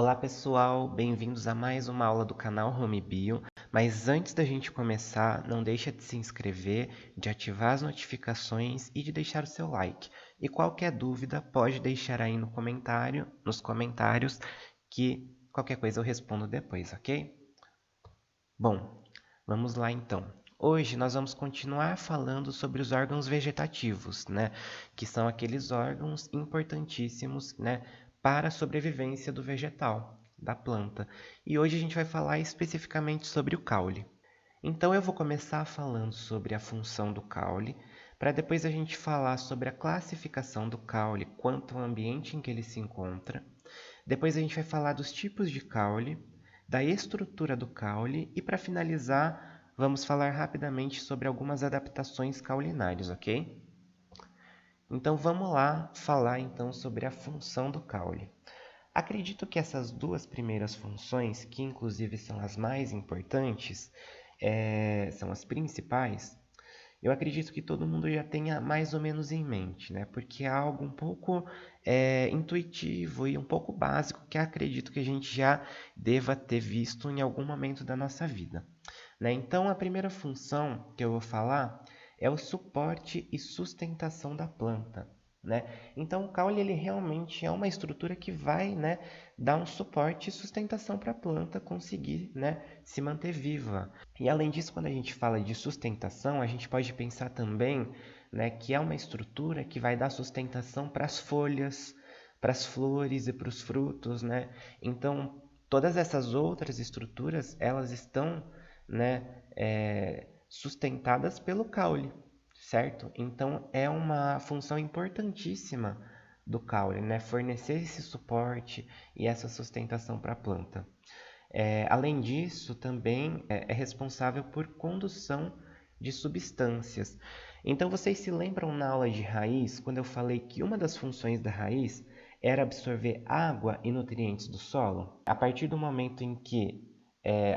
Olá pessoal, bem-vindos a mais uma aula do canal Home Bio. Mas antes da gente começar, não deixa de se inscrever, de ativar as notificações e de deixar o seu like. E qualquer dúvida pode deixar aí nos comentários, que qualquer coisa eu respondo depois, ok? Bom, vamos lá então. Hoje nós vamos continuar falando sobre os órgãos vegetativos, né? Que são aqueles órgãos importantíssimos, né, para a sobrevivência do vegetal, da planta. E hoje a gente vai falar especificamente sobre o caule. Então eu vou começar falando sobre a função do caule, para depois a gente falar sobre a classificação do caule quanto ao ambiente em que ele se encontra. Depois a gente vai falar dos tipos de caule, da estrutura do caule e, para finalizar, vamos falar rapidamente sobre algumas adaptações caulinares, ok? Então vamos lá falar então sobre a função do caule. Acredito que essas duas primeiras funções, que inclusive são as mais importantes, são as principais, eu acredito que todo mundo já tenha mais ou menos em mente, né? Porque é algo um pouco intuitivo e um pouco básico que acredito que a gente já deva ter visto em algum momento da nossa vida, né? Então, a primeira função que eu vou falar é o suporte e sustentação da planta, né? Então, o caule ele realmente é uma estrutura que vai, né, dar um suporte e sustentação para a planta conseguir, né, se manter viva. E além disso, quando a gente fala de sustentação, a gente pode pensar também, né, que é uma estrutura que vai dar sustentação para as folhas, para as flores e para os frutos, né? Então, todas essas outras estruturas, elas estão, né, sustentadas pelo caule, certo? Então, é uma função importantíssima do caule, né? Fornecer esse suporte e essa sustentação para a planta. Além disso, também é responsável por condução de substâncias. Então, vocês se lembram na aula de raiz, quando eu falei que uma das funções da raiz era absorver água e nutrientes do solo? A partir do momento em que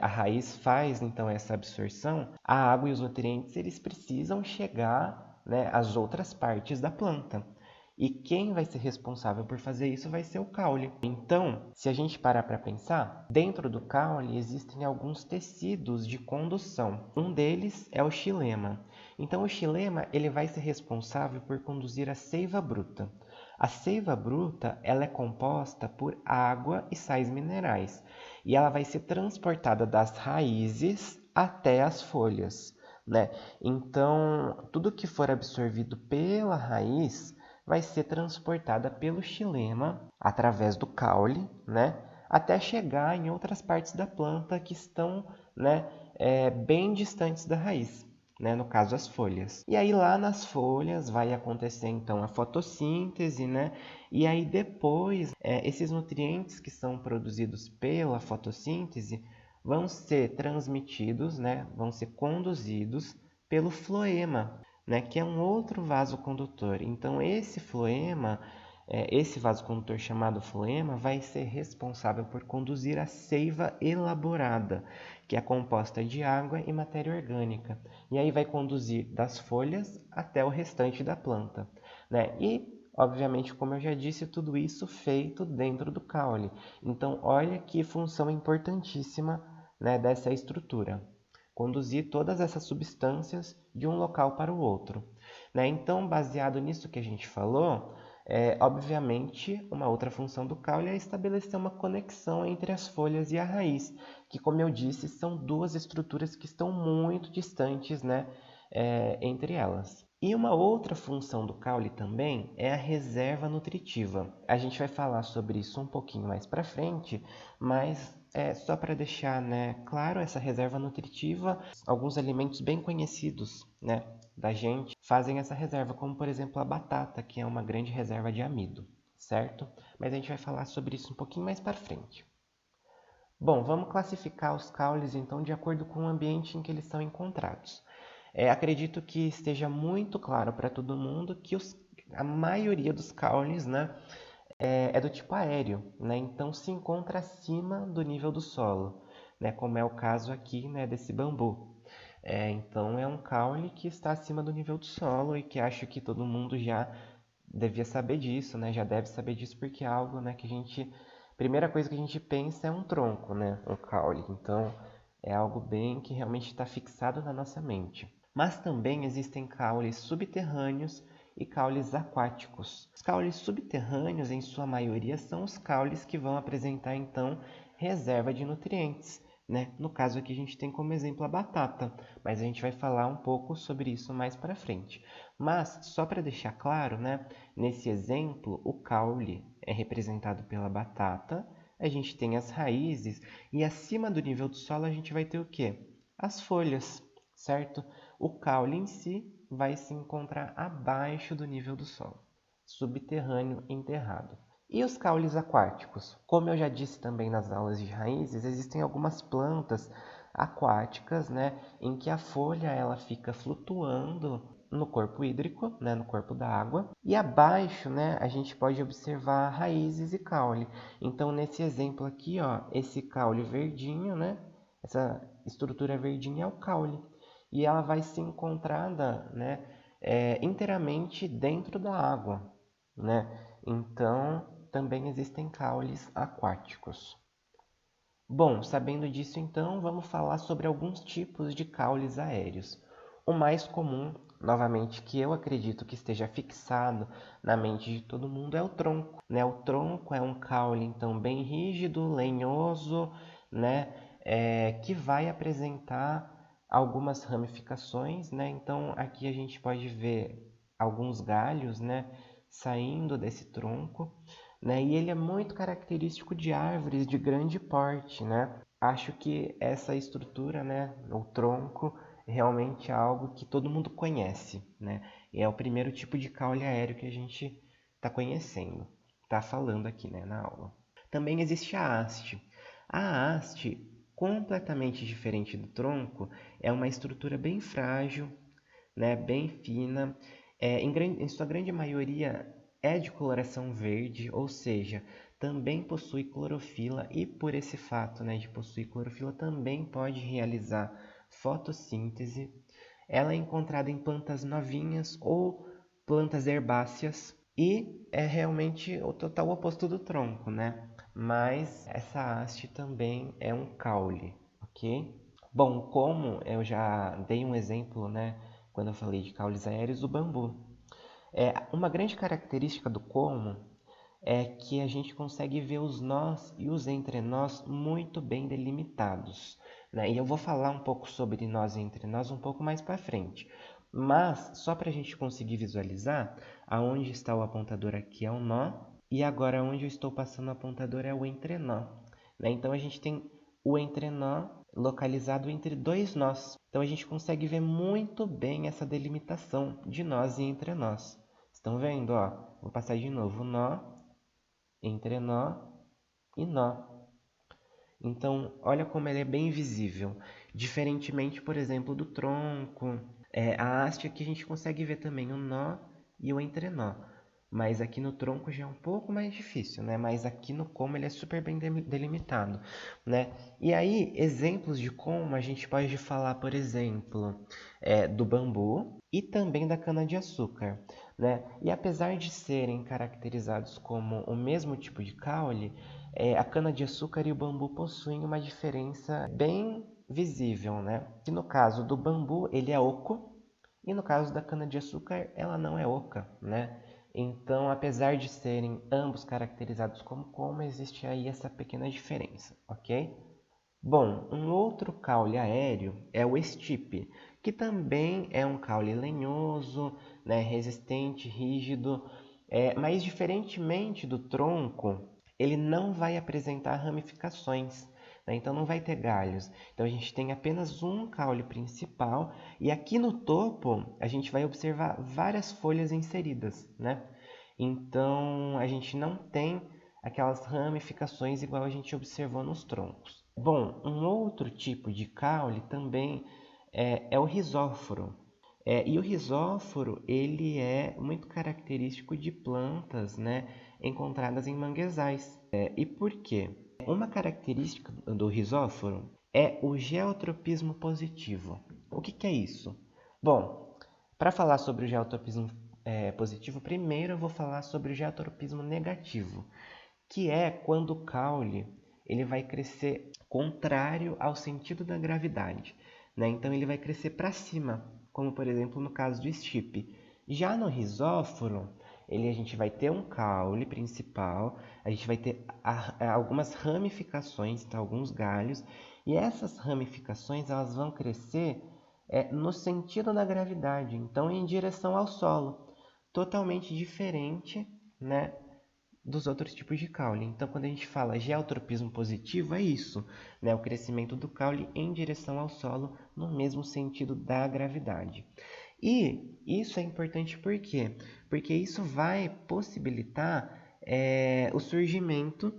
a raiz faz então essa absorção, a água e os nutrientes eles precisam chegar, né, às outras partes da planta. E quem vai ser responsável por fazer isso vai ser o caule. Então, se a gente parar para pensar, dentro do caule existem alguns tecidos de condução. Um deles é o xilema. Então, o xilema ele vai ser responsável por conduzir a seiva bruta. A seiva bruta ela é composta por água e sais minerais e ela vai ser transportada das raízes até as folhas, né? Então, tudo que for absorvido pela raiz vai ser transportada pelo xilema através do caule, né, até chegar em outras partes da planta que estão, né, bem distantes da raiz, né, no caso as folhas. E aí lá nas folhas vai acontecer então a fotossíntese, né, e aí depois esses nutrientes que são produzidos pela fotossíntese vão ser transmitidos, né, vão ser conduzidos pelo floema, né, que é um outro vaso condutor. Então, esse vaso condutor chamado floema, vai ser responsável por conduzir a seiva elaborada, que é composta de água e matéria orgânica. E aí vai conduzir das folhas até o restante da planta, né? E, obviamente, como eu já disse, tudo isso feito dentro do caule. Então, olha que função importantíssima, né, dessa estrutura. Conduzir todas essas substâncias de um local para o outro, né? Então, baseado nisso que a gente falou, obviamente, uma outra função do caule é estabelecer uma conexão entre as folhas e a raiz, que, como eu disse, são duas estruturas que estão muito distantes, né, entre elas. E uma outra função do caule também é a reserva nutritiva. A gente vai falar sobre isso um pouquinho mais para frente, mas só para deixar, né, claro, essa reserva nutritiva, alguns alimentos bem conhecidos, né, da gente fazem essa reserva, como por exemplo a batata, que é uma grande reserva de amido, certo? Mas a gente vai falar sobre isso um pouquinho mais para frente. Bom, vamos classificar os caules então de acordo com o ambiente em que eles são encontrados. Acredito que esteja muito claro para todo mundo que a maioria dos caules, né, é do tipo aéreo, né? Então se encontra acima do nível do solo, né? Como é o caso aqui, né, desse bambu. Então é um caule que está acima do nível do solo e que acho que todo mundo já devia saber disso, né? Já deve saber disso porque é algo, né, que a gente primeira coisa que a gente pensa é um tronco, né? Um caule. Então, é algo bem que realmente está fixado na nossa mente. Mas também existem caules subterrâneos e caules aquáticos. Os caules subterrâneos, em sua maioria, são os caules que vão apresentar, então, reserva de nutrientes, né? No caso aqui a gente tem como exemplo a batata, mas a gente vai falar um pouco sobre isso mais para frente. Mas, só para deixar claro, né? Nesse exemplo, o caule é representado pela batata, a gente tem as raízes e acima do nível do solo a gente vai ter o quê? As folhas, certo? O caule em si vai se encontrar abaixo do nível do solo, subterrâneo, enterrado. E os caules aquáticos? Como eu já disse também nas aulas de raízes, existem algumas plantas aquáticas, né, em que a folha ela fica flutuando no corpo hídrico, né, no corpo da água, e abaixo, né, a gente pode observar raízes e caule. Então, nesse exemplo aqui, ó, esse caule verdinho, né, essa estrutura verdinha é o caule, e ela vai ser encontrada, né, inteiramente dentro da água, né? Então, também existem caules aquáticos. Bom, sabendo disso, então, vamos falar sobre alguns tipos de caules aéreos. O mais comum, novamente, que eu acredito que esteja fixado na mente de todo mundo é o tronco, né? O tronco é um caule, então, bem rígido, lenhoso, né? Que vai apresentar algumas ramificações, né? Então, aqui a gente pode ver alguns galhos, né? Saindo desse tronco, né? E ele é muito característico de árvores de grande porte, né? Acho que essa estrutura, né, o tronco, realmente é algo que todo mundo conhece, né? E é o primeiro tipo de caule aéreo que a gente está conhecendo, está falando aqui, né, na aula. Também existe a haste. A haste, completamente diferente do tronco, é uma estrutura bem frágil, né, bem fina, em sua grande maioria é de coloração verde, ou seja, também possui clorofila e por esse fato, né, de possuir clorofila também pode realizar fotossíntese. Ela é encontrada em plantas novinhas ou plantas herbáceas e é realmente o total oposto do tronco, né? Mas essa haste também é um caule, ok? Bom, como eu já dei um exemplo, né, quando eu falei de caules aéreos, o bambu. Uma grande característica do como é que a gente consegue ver os nós e os entrenós muito bem delimitados, né? E eu vou falar um pouco sobre nós e entrenós um pouco mais para frente. Mas, só para a gente conseguir visualizar, aonde está o apontador aqui é o nó, e agora onde eu estou passando o apontador é o entrenó, né? Então, a gente tem o entrenó localizado entre dois nós. Então, a gente consegue ver muito bem essa delimitação de nós e entrenós. Estão vendo? Ó, vou passar de novo. Nó, entrenó e nó. Então, olha como ele é bem visível. Diferentemente, por exemplo, do tronco. A haste aqui a gente consegue ver também o nó e o entrenó. Mas aqui no tronco já é um pouco mais difícil, né? Mas aqui no como ele é super bem delimitado, né? E aí, exemplos de como a gente pode falar, por exemplo, do bambu e também da cana-de-açúcar, né? E apesar de serem caracterizados como o mesmo tipo de caule, a cana-de-açúcar e o bambu possuem uma diferença bem visível, né? Que no caso do bambu, ele é oco, e no caso da cana-de-açúcar, ela não é oca, né? Então, apesar de serem ambos caracterizados como, existe aí essa pequena diferença, ok? Bom, um outro caule aéreo é o estipe, que também é um caule lenhoso, né, resistente, rígido, mas diferentemente do tronco, ele não vai apresentar ramificações, né, então não vai ter galhos. Então a gente tem apenas um caule principal e aqui no topo a gente vai observar várias folhas inseridas, né? Então a gente não tem aquelas ramificações igual a gente observou nos troncos. Bom, um outro tipo de caule também é o rizóforo. E o rizóforo ele é muito característico de plantas, né, encontradas em manguezais. E por quê? Uma característica do rizóforo é o geotropismo positivo. O que é isso? Bom, para falar sobre o geotropismo positivo, primeiro eu vou falar sobre o geotropismo negativo, que é quando o caule ele vai crescer contrário ao sentido da gravidade, né? Então ele vai crescer para cima, como por exemplo no caso do estipe. Já no rizóforo, a gente vai ter um caule principal, a gente vai ter algumas ramificações, tá? Alguns galhos, e essas ramificações elas vão crescer no sentido da gravidade, então em direção ao solo, totalmente diferente, né, dos outros tipos de caule. Então, quando a gente fala geotropismo positivo, é isso, né? O crescimento do caule em direção ao solo no mesmo sentido da gravidade. E isso é importante por quê? Porque isso vai possibilitar o surgimento,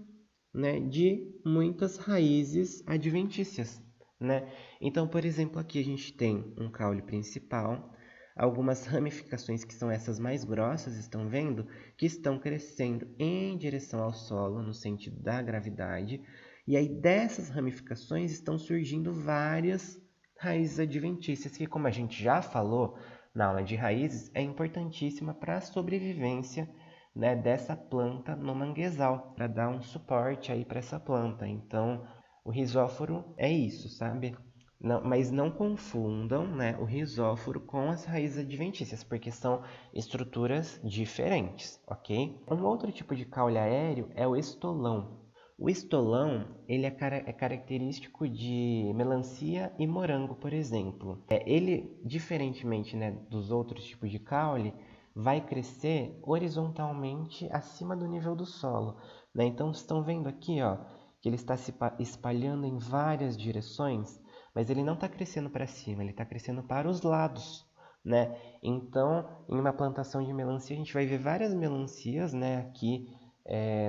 né, de muitas raízes adventícias, né? Então, por exemplo, aqui a gente tem um caule principal, algumas ramificações que são essas mais grossas, estão vendo? Que estão crescendo em direção ao solo, no sentido da gravidade. E aí dessas ramificações estão surgindo várias raízes adventícias, que como a gente já falou na aula de raízes, é importantíssima para a sobrevivência, né, dessa planta no manguezal, para dar um suporte aí para essa planta. Então, o rizóforo é isso, sabe? Não, mas não confundam, né, o rizóforo com as raízes adventícias, porque são estruturas diferentes, ok? Um outro tipo de caule aéreo é o estolão. O estolão ele é característico de melancia e morango, por exemplo. Ele, diferentemente, né, dos outros tipos de caule, vai crescer horizontalmente acima do nível do solo, né? Então, estão vendo aqui, ó, que ele está se espalhando em várias direções, mas ele não está crescendo para cima, ele está crescendo para os lados, né? Então, em uma plantação de melancia, a gente vai ver várias melancias, né, aqui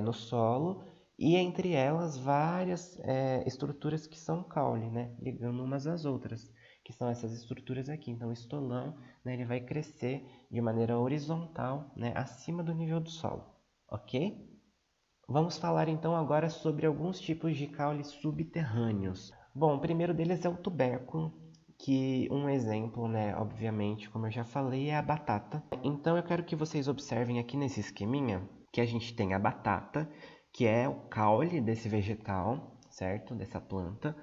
no solo, e entre elas várias estruturas que são caule, né, ligando umas às outras, que são essas estruturas aqui. Então, o estolão, né, ele vai crescer de maneira horizontal, né, acima do nível do solo, ok? Vamos falar então agora sobre alguns tipos de caules subterrâneos. Bom, o primeiro deles é o tubérculo, que um exemplo, né, obviamente, como eu já falei, é a batata. Então eu quero que vocês observem aqui nesse esqueminha que a gente tem a batata, que é o caule desse vegetal, certo? Dessa planta.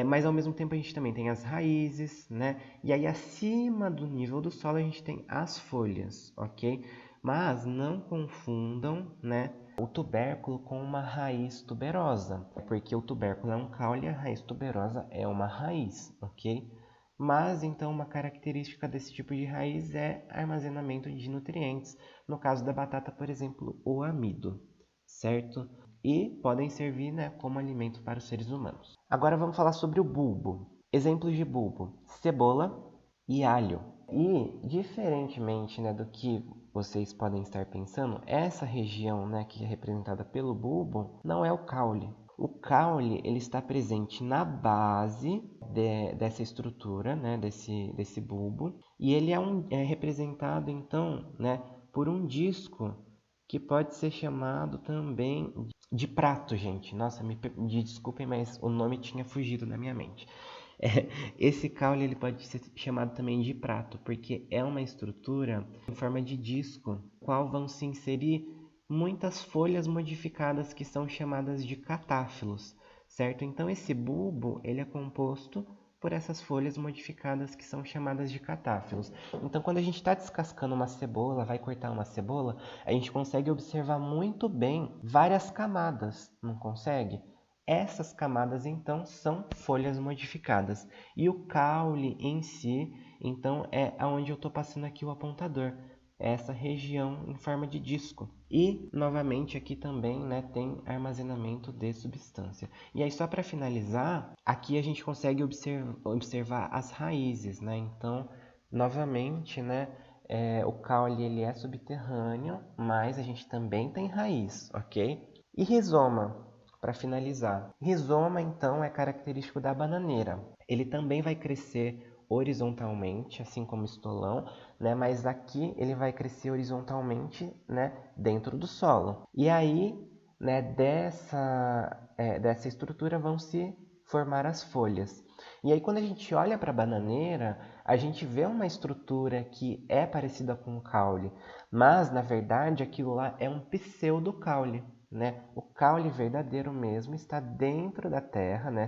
Mas ao mesmo tempo a gente também tem as raízes, né? E aí acima do nível do solo a gente tem as folhas, ok? Mas não confundam, né, o tubérculo com uma raiz tuberosa, porque o tubérculo é um caule e a raiz tuberosa é uma raiz, ok? Mas então uma característica desse tipo de raiz é armazenamento de nutrientes, no caso da batata, por exemplo, o amido, certo? E podem servir, né, como alimento para os seres humanos. Agora vamos falar sobre o bulbo. Exemplos de bulbo: cebola e alho. E, diferentemente, né, do que vocês podem estar pensando, essa região, né, que é representada pelo bulbo não é o caule. O caule ele está presente na base dessa estrutura, né, desse bulbo, e ele é representado então, né, por um disco que pode ser chamado também de prato, gente. Nossa, me desculpem, mas o nome tinha fugido da minha mente. Esse caule ele pode ser chamado também de prato, porque é uma estrutura em forma de disco, qual vão se inserir muitas folhas modificadas que são chamadas de catáfilos, certo? Então esse bulbo ele é composto por essas folhas modificadas que são chamadas de catáfilos. Então quando a gente está descascando uma cebola, vai cortar uma cebola, a gente consegue observar muito bem várias camadas, não consegue? Essas camadas, então, são folhas modificadas. E o caule em si, então, é aonde eu estou passando aqui o apontador. É essa região em forma de disco. E, novamente, aqui também, né, tem armazenamento de substância. E aí, só para finalizar, aqui a gente consegue observar as raízes, né? Então, novamente, né, o caule ele é subterrâneo, mas a gente também tem raiz, ok? E rizoma? Para finalizar, rizoma então é característico da bananeira. Ele também vai crescer horizontalmente, assim como o estolão, né? Mas aqui ele vai crescer horizontalmente, né, dentro do solo. E aí, né, dessa estrutura vão se formar as folhas. E aí quando a gente olha para a bananeira, a gente vê uma estrutura que é parecida com o caule, mas na verdade aquilo lá é um pseudocaule, né, o caule verdadeiro mesmo está dentro da terra, né,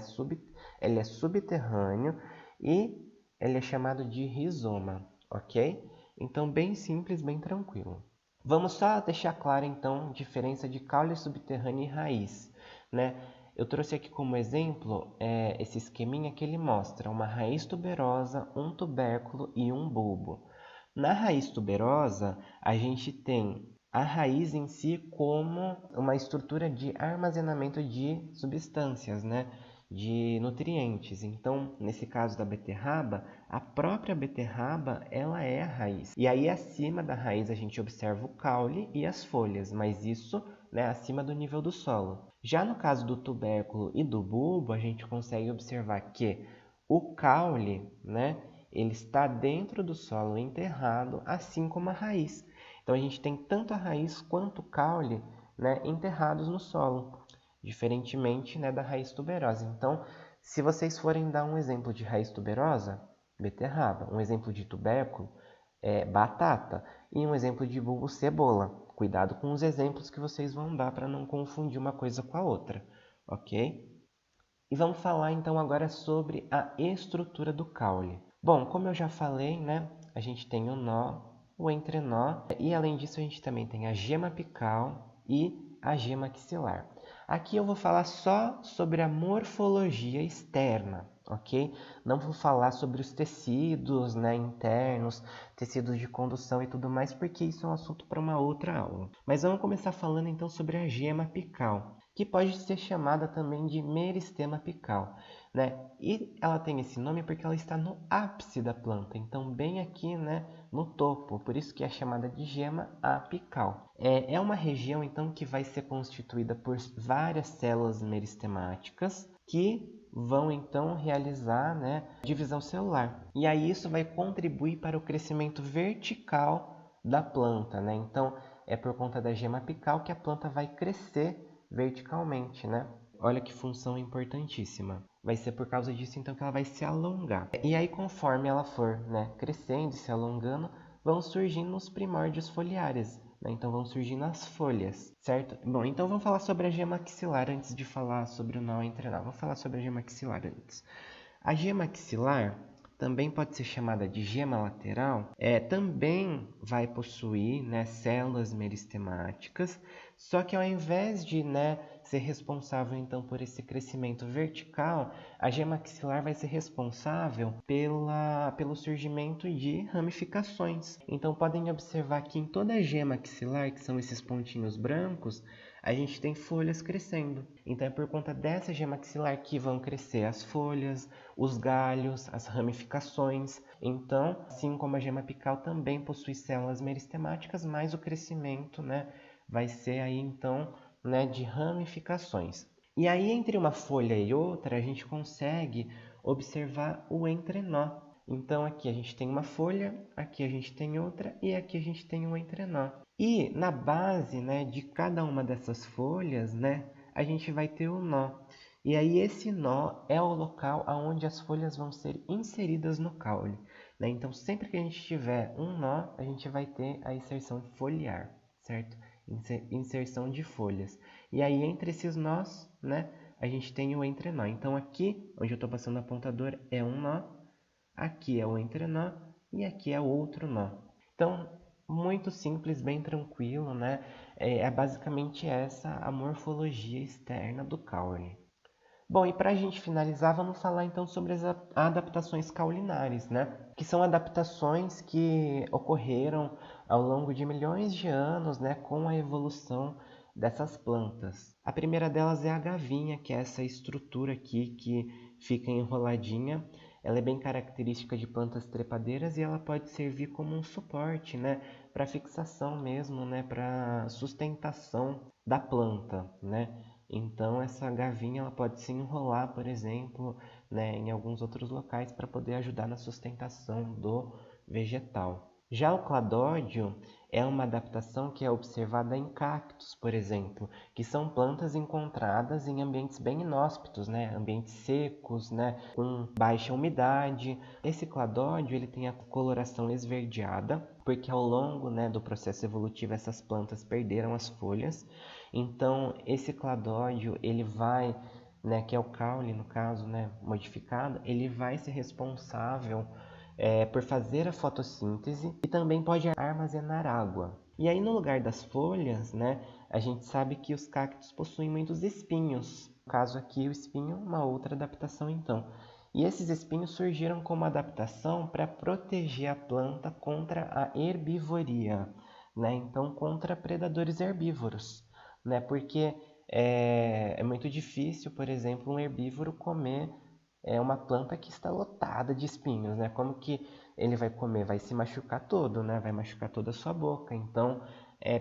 ele é subterrâneo e ele é chamado de rizoma, ok? Então, bem simples, bem tranquilo. Vamos só deixar claro, então, a diferença de caule subterrâneo e raiz, né? Eu trouxe aqui como exemplo esse esqueminha que ele mostra uma raiz tuberosa, um tubérculo e um bulbo. Na raiz tuberosa, a gente tem a raiz em si como uma estrutura de armazenamento de substâncias, né? De nutrientes. Então, nesse caso da beterraba, a própria beterraba ela é a raiz. E aí, acima da raiz, a gente observa o caule e as folhas, mas isso, né, acima do nível do solo. Já no caso do tubérculo e do bulbo, a gente consegue observar que o caule, né, ele está dentro do solo enterrado, assim como a raiz. Então, a gente tem tanto a raiz quanto o caule, né, enterrados no solo, diferentemente, né, da raiz tuberosa. Então, se vocês forem dar um exemplo de raiz tuberosa, beterraba. Um exemplo de tubérculo é batata. E um exemplo de bulbo, cebola. Cuidado com os exemplos que vocês vão dar para não confundir uma coisa com a outra, ok? E vamos falar então agora sobre a estrutura do caule. Bom, como eu já falei, né, a gente tem o nó, o entrenó, e além disso a gente também tem a gema apical e a gema axilar. Aqui eu vou falar só sobre a morfologia externa, ok? Não vou falar sobre os tecidos, né, internos, tecidos de condução e tudo mais, porque isso é um assunto para uma outra aula. Mas vamos começar falando então sobre a gema apical, que pode ser chamada também de meristema apical, né? E ela tem esse nome porque ela está no ápice da planta, então bem aqui, né, no topo, por isso que é chamada de gema apical. É uma região então que vai ser constituída por várias células meristemáticas que vão então realizar, né, divisão celular. E aí isso vai contribuir para o crescimento vertical da planta, né? Então é por conta da gema apical que a planta vai crescer verticalmente, né? Olha que função importantíssima. Vai ser por causa disso, então, que ela vai se alongar. E aí, conforme ela for, né, crescendo e se alongando, vão surgindo os primórdios foliares, né? Então, vão surgindo as folhas, certo? Bom, então vamos falar sobre a gema axilar antes de falar sobre o nó entrenal. Vou falar sobre a gema axilar antes. A gema axilar também pode ser chamada de gema lateral, também vai possuir, né, células meristemáticas, só que ao invés de, né, ser responsável então por esse crescimento vertical, a gema axilar vai ser responsável pelo surgimento de ramificações. Então podem observar que em toda a gema axilar, que são esses pontinhos brancos, a gente tem folhas crescendo. Então é por conta dessa gema axilar que vão crescer as folhas, os galhos, as ramificações. Então, assim como a gema apical também possui células meristemáticas, mas o crescimento, né, vai ser aí então, né, de ramificações. E aí entre uma folha e outra a gente consegue observar o entrenó. Então aqui a gente tem uma folha, aqui a gente tem outra e aqui a gente tem um entrenó. E na base, né, de cada uma dessas folhas, né, a gente vai ter o nó. E aí esse nó é o local onde as folhas vão ser inseridas no caule, né? Então sempre que a gente tiver um nó, a gente vai ter a inserção foliar, certo? Inserção de folhas. E aí entre esses nós, né, a gente tem o entrenó. Então aqui, onde eu estou passando o apontador, é um nó, aqui é o entrenó e aqui é o outro nó. Então, muito simples, bem tranquilo, né? É basicamente essa a morfologia externa do caule. Bom, e para a gente finalizar, vamos falar então sobre as adaptações caulinares, né? Que são adaptações que ocorreram ao longo de milhões de anos, né, com a evolução dessas plantas. A primeira delas é a gavinha, que é essa estrutura aqui que fica enroladinha. Ela é bem característica de plantas trepadeiras e ela pode servir como um suporte, né, para fixação mesmo, né, para sustentação da planta, né? Então essa gavinha ela pode se enrolar, por exemplo, né, em alguns outros locais para poder ajudar na sustentação do vegetal. Já o cladódio é uma adaptação que é observada em cactos, por exemplo, que são plantas encontradas em ambientes bem inóspitos, né, ambientes secos, né, com baixa umidade. Esse cladódio ele tem a coloração esverdeada, porque ao longo, né, do processo evolutivo essas plantas perderam as folhas. Então esse cladódio ele vai, né, que é o caule no caso, né, modificado, ele vai ser responsável por fazer a fotossíntese e também pode armazenar água. E aí no lugar das folhas, né, a gente sabe que os cactos possuem muitos espinhos. No caso aqui o espinho, uma outra adaptação então. E esses espinhos surgiram como adaptação para proteger a planta contra a herbivoria, né? Então contra predadores herbívoros, né? Porque é muito difícil, por exemplo, um herbívoro comer uma planta que está lotada de espinhos, né? Como que ele vai comer? Vai se machucar todo, né? Vai machucar toda a sua boca. Então,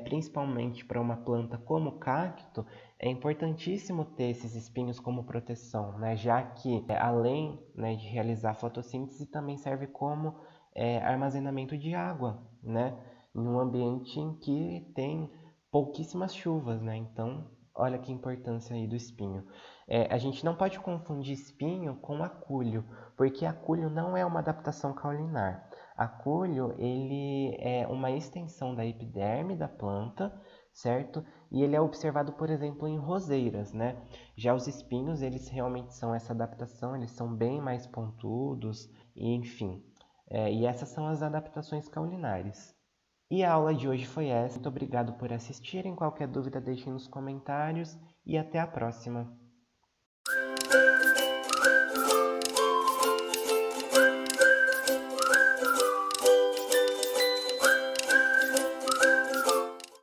principalmente para uma planta como o cacto, é importantíssimo ter esses espinhos como proteção, né? Já que, além, né, de realizar a fotossíntese, também serve como armazenamento de água, né? Em um ambiente em que tem pouquíssimas chuvas, né? Então, olha que importância aí do espinho. A gente não pode confundir espinho com acúlio, porque acúlio não é uma adaptação caulinar. Acúlio, ele é uma extensão da epiderme da planta, certo? E ele é observado, por exemplo, em roseiras, né? Já os espinhos, eles realmente são essa adaptação, eles são bem mais pontudos, e enfim. E essas são as adaptações caulinares. E a aula de hoje foi essa. Muito obrigado por assistirem. Qualquer dúvida deixem nos comentários e até a próxima.